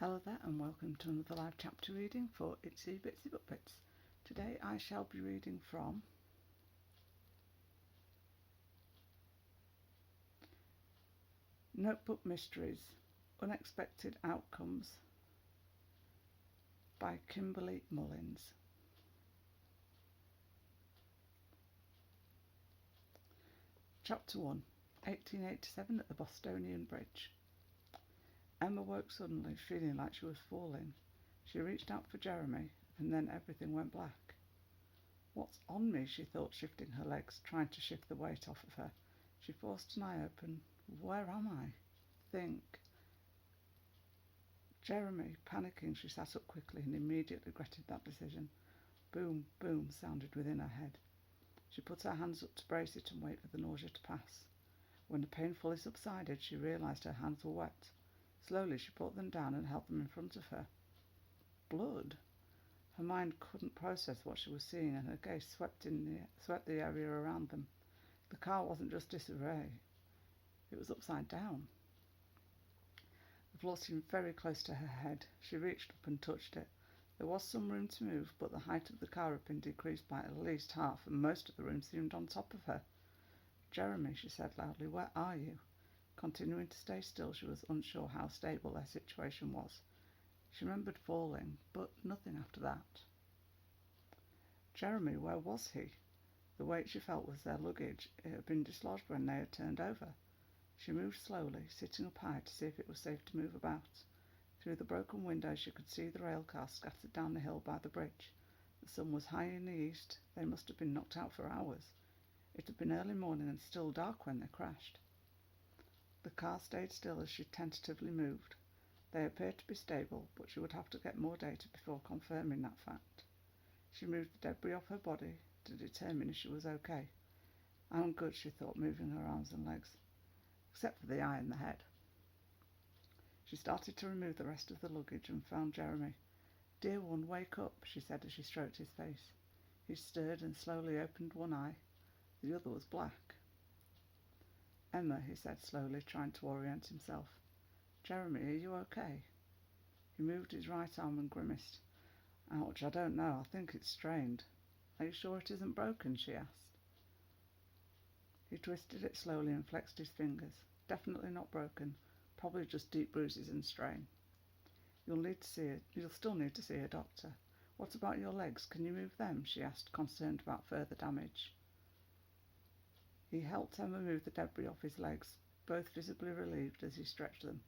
Hello there and welcome to another live chapter reading for Itsy Bitsy Book Bits. Today I shall be reading from Notebook Mysteries, Unexpected Outcomes by Kimberley Mullins. Chapter 1, 1887 at the Bostonian Bridge. Emma woke suddenly, feeling like she was falling. She reached out for Jeremy, and then everything went black. What's on me, she thought, shifting her legs, trying to shift the weight off of her. She forced an eye open. Where am I? Think. Jeremy, panicking, she sat up quickly and immediately regretted that decision. Boom, boom sounded within her head. She put her hands up to brace it and wait for the nausea to pass. When the pain fully subsided, she realised her hands were wet. Slowly she brought them down and held them in front of her. Blood? Her mind couldn't process what she was seeing, and her gaze swept the area around them. The car wasn't just disarray. It was upside down. The floor seemed very close to her head. She reached up and touched it. There was some room to move, but the height of the car had been decreased by at least half, and most of the room seemed on top of her. Jeremy, she said loudly, where are you? Continuing to stay still, she was unsure how stable their situation was. She remembered falling, but nothing after that. Jeremy, where was he? The weight she felt was their luggage. It had been dislodged when they had turned over. She moved slowly, sitting up high to see if it was safe to move about. Through the broken window she could see the rail cars scattered down the hill by the bridge. The sun was high in the east. They must have been knocked out for hours. It had been early morning and still dark when they crashed. The car stayed still as she tentatively moved. They appeared to be stable, but she would have to get more data before confirming that fact. She moved the debris off her body to determine if she was okay. I'm good, she thought, moving her arms and legs, except for the eye and the head. She started to remove the rest of the luggage and found Jeremy. Dear one, wake up, she said as she stroked his face. He stirred and slowly opened one eye. The other was black. Emma, he said slowly, trying to orient himself. Jeremy, are you okay? He moved his right arm and grimaced. Ouch, I don't know, I think it's strained. Are you sure it isn't broken, she asked. He twisted it slowly and flexed his fingers. Definitely not broken, probably just deep bruises and strain. You'll still need to see a doctor. What about your legs? Can you move them? She asked, concerned about further damage. He helped Emma move the debris off his legs, both visibly relieved as he stretched them.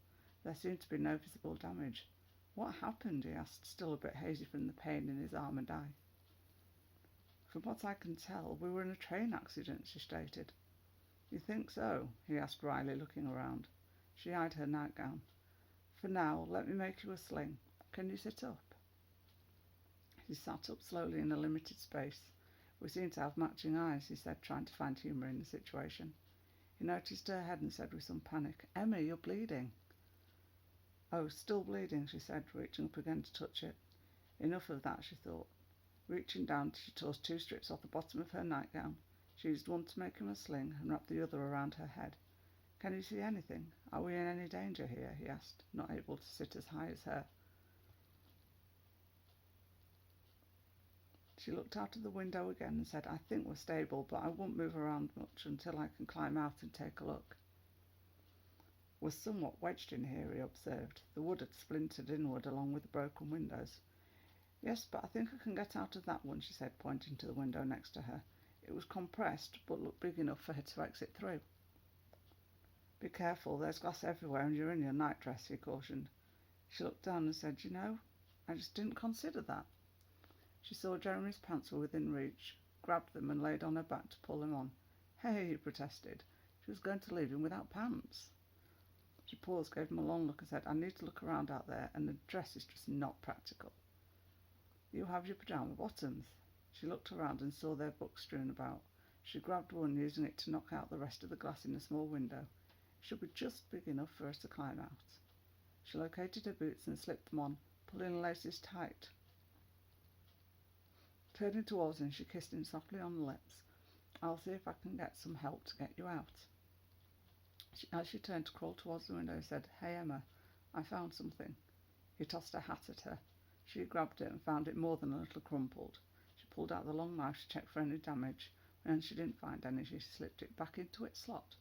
There seemed to be no visible damage. What happened? He asked, still a bit hazy from the pain in his arm and eye. From what I can tell, we were in a train accident, she stated. You think so? He asked wryly, looking around. She eyed her nightgown. For now, let me make you a sling. Can you sit up? He sat up slowly in a limited space. We seem to have matching eyes, he said, trying to find humour in the situation. He noticed her head and said with some panic, Emma, you're bleeding. Oh, still bleeding, she said, reaching up again to touch it. Enough of that, she thought. Reaching down, she tore 2 strips off the bottom of her nightgown. She used one to make him a sling and wrapped the other around her head. Can you see anything? Are we in any danger here? He asked, not able to sit as high as her. She looked out of the window again and said, I think we're stable, but I won't move around much until I can climb out and take a look. We're somewhat wedged in here, he observed. The wood had splintered inward along with the broken windows. Yes, but I think I can get out of that one, she said, pointing to the window next to her. It was compressed, but looked big enough for her to exit through. Be careful, there's glass everywhere and you're in your nightdress, he cautioned. She looked down and said, you know, I just didn't consider that. She saw Jeremy's pants were within reach, grabbed them and laid on her back to pull them on. Hey, he protested. She was going to leave him without pants. She paused, gave him a long look and said, I need to look around out there and the dress is just not practical. You have your pyjama bottoms. She looked around and saw their books strewn about. She grabbed one, using it to knock out the rest of the glass in a small window. It should be just big enough for us to climb out. She located her boots and slipped them on, pulling the laces tight. Turning towards him, she kissed him softly on the lips. I'll see if I can get some help to get you out. As she turned to crawl towards the window, he said, Hey, Emma, I found something. He tossed a hat at her. She grabbed it and found it more than a little crumpled. She pulled out the long knife to check for any damage. When she didn't find any, she slipped it back into its slot.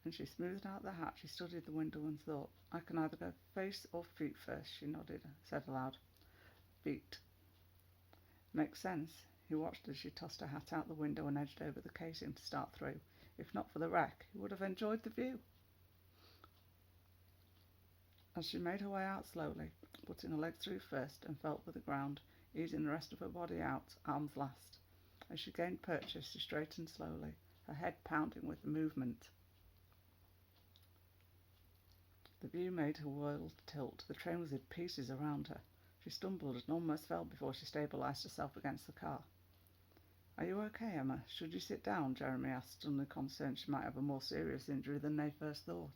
When she smoothed out the hat, she studied the window and thought, I can either go face or feet first, she nodded, said aloud. Feet. Makes sense. He watched as she tossed her hat out the window and edged over the casing to start through. If not for the wreck, he would have enjoyed the view. As she made her way out slowly, putting her legs through first and felt with the ground, easing the rest of her body out, arms last. As she gained purchase, she straightened slowly, her head pounding with the movement. The view made her world tilt. The train was in pieces around her. She stumbled and almost fell before she stabilised herself against the car. Are you okay, Emma? Should you sit down? Jeremy asked, suddenly concerned she might have a more serious injury than they first thought.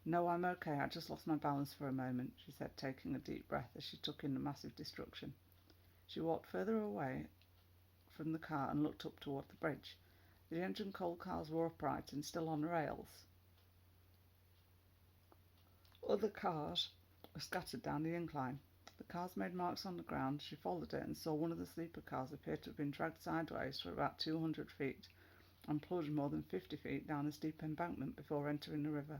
No, I'm okay. I just lost my balance for a moment, she said, taking a deep breath as she took in the massive destruction. She walked further away from the car and looked up toward the bridge. The engine coal cars were upright and still on rails. Other cars were scattered down the incline. The cars made marks on the ground. She followed it and saw one of the sleeper cars appear to have been dragged sideways for about 200 feet and plunged more than 50 feet down a steep embankment before entering the river.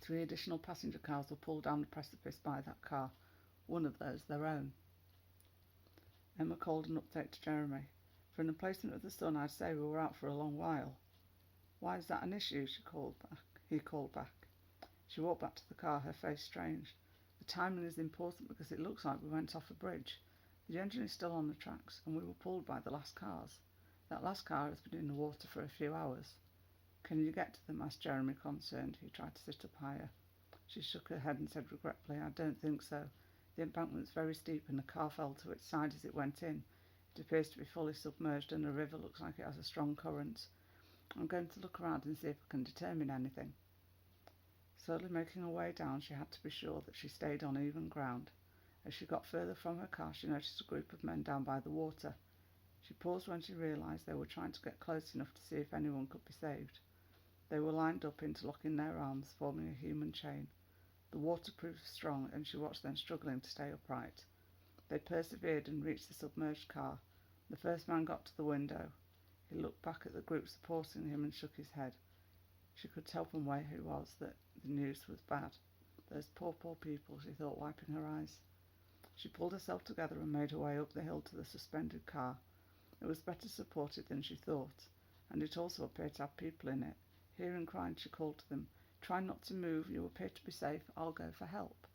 3 additional passenger cars were pulled down the precipice by that car, one of those their own. Emma called an update to Jeremy. For an emplacement of the sun, I'd say we were out for a long while. Why is that an issue? He called back. She walked back to the car, her face strange. The timing is important because it looks like we went off a bridge. The engine is still on the tracks, and we were pulled by the last cars. That last car has been in the water for a few hours. Can you get to them? Asked Jeremy, concerned. He tried to sit up higher. She shook her head and said regretfully, I don't think so. The embankment's very steep and the car fell to its side as it went in. It appears to be fully submerged and the river looks like it has a strong current. I'm going to look around and see if I can determine anything. Slowly making her way down, she had to be sure that she stayed on even ground. As she got further from her car, she noticed a group of men down by the water. She paused when she realised they were trying to get close enough to see if anyone could be saved. They were lined up, interlocking their arms, forming a human chain. The water proved strong, and she watched them struggling to stay upright. They persevered and reached the submerged car. The first man got to the window. He looked back at the group supporting him and shook his head. She could tell from where he was that the news was bad. Those poor people, she thought, wiping her eyes. She pulled herself together and made her way up the hill to the suspended car. It was better supported than she thought, and it also appeared to have people in it. Hearing crying, she called to them, Try not to move, you appear to be safe, I'll go for help.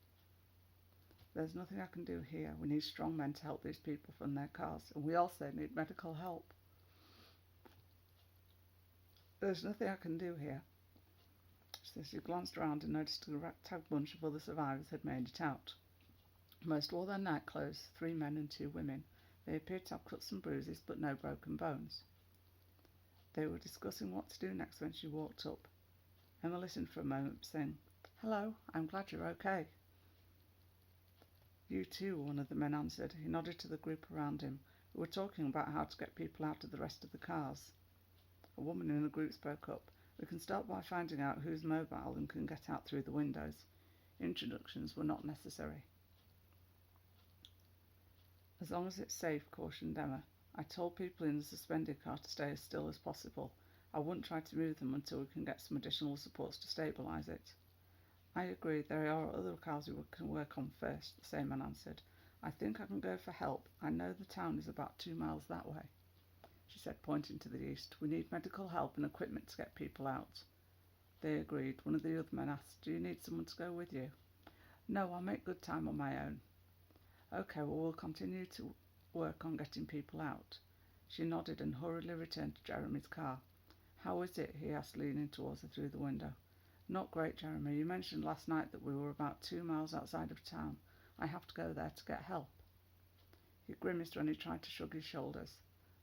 There's nothing I can do here. We need strong men to help these people from their cars, and we also need medical help. There's nothing I can do here. So she glanced around and noticed a ragtag bunch of other survivors had made it out. Most wore their night clothes, 3 men and 2 women. They appeared to have cuts and bruises, but no broken bones. They were discussing what to do next when she walked up. Emma listened for a moment, saying, Hello, I'm glad you're okay. You too, one of the men answered. He nodded to the group around him, who were talking about how to get people out of the rest of the cars. A woman in the group spoke up. We can start by finding out who's mobile and can get out through the windows. Introductions were not necessary. As long as it's safe, cautioned Emma. I told people in the suspended car to stay as still as possible. I wouldn't try to move them until we can get some additional supports to stabilise it. I agree, there are other cars we can work on first, the same man answered. I think I can go for help. I know the town is about 2 miles that way, she said, pointing to the east. We need medical help and equipment to get people out. They agreed. One of the other men asked, Do you need someone to go with you? No, I'll make good time on my own. Okay, well, we'll continue to work on getting people out. She nodded and hurriedly returned to Jeremy's car. How is it? He asked, leaning towards her through the window. Not great, Jeremy. You mentioned last night that we were about 2 miles outside of town. I have to go there to get help. He grimaced when he tried to shrug his shoulders.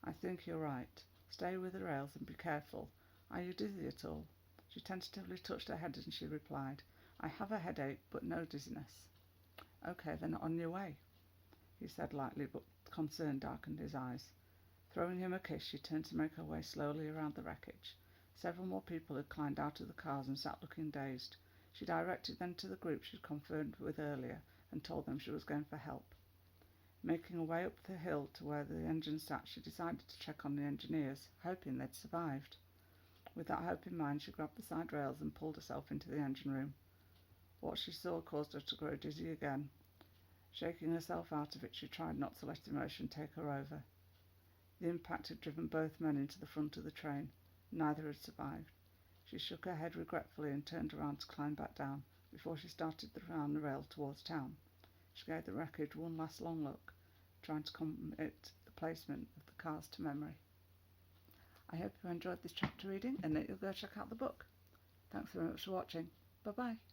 I think you're right. Stay with the rails and be careful. Are you dizzy at all? She tentatively touched her head and she replied, I have a headache, but no dizziness. Okay, then on your way, he said lightly, but concern darkened his eyes. Throwing him a kiss, she turned to make her way slowly around the wreckage. Several more people had climbed out of the cars and sat looking dazed. She directed them to the group she'd conferred with earlier and told them she was going for help. Making her way up the hill to where the engine sat, she decided to check on the engineers, hoping they'd survived. With that hope in mind, she grabbed the side rails and pulled herself into the engine room. What she saw caused her to grow dizzy again. Shaking herself out of it, she tried not to let emotion take her over. The impact had driven both men into the front of the train. Neither had survived. She shook her head regretfully and turned around to climb back down before she started around the rail towards town. She gave the wreckage one last long look, trying to commit the placement of the cars to memory. I hope you enjoyed this chapter reading and that you'll go check out the book. Thanks very much for watching. Bye bye.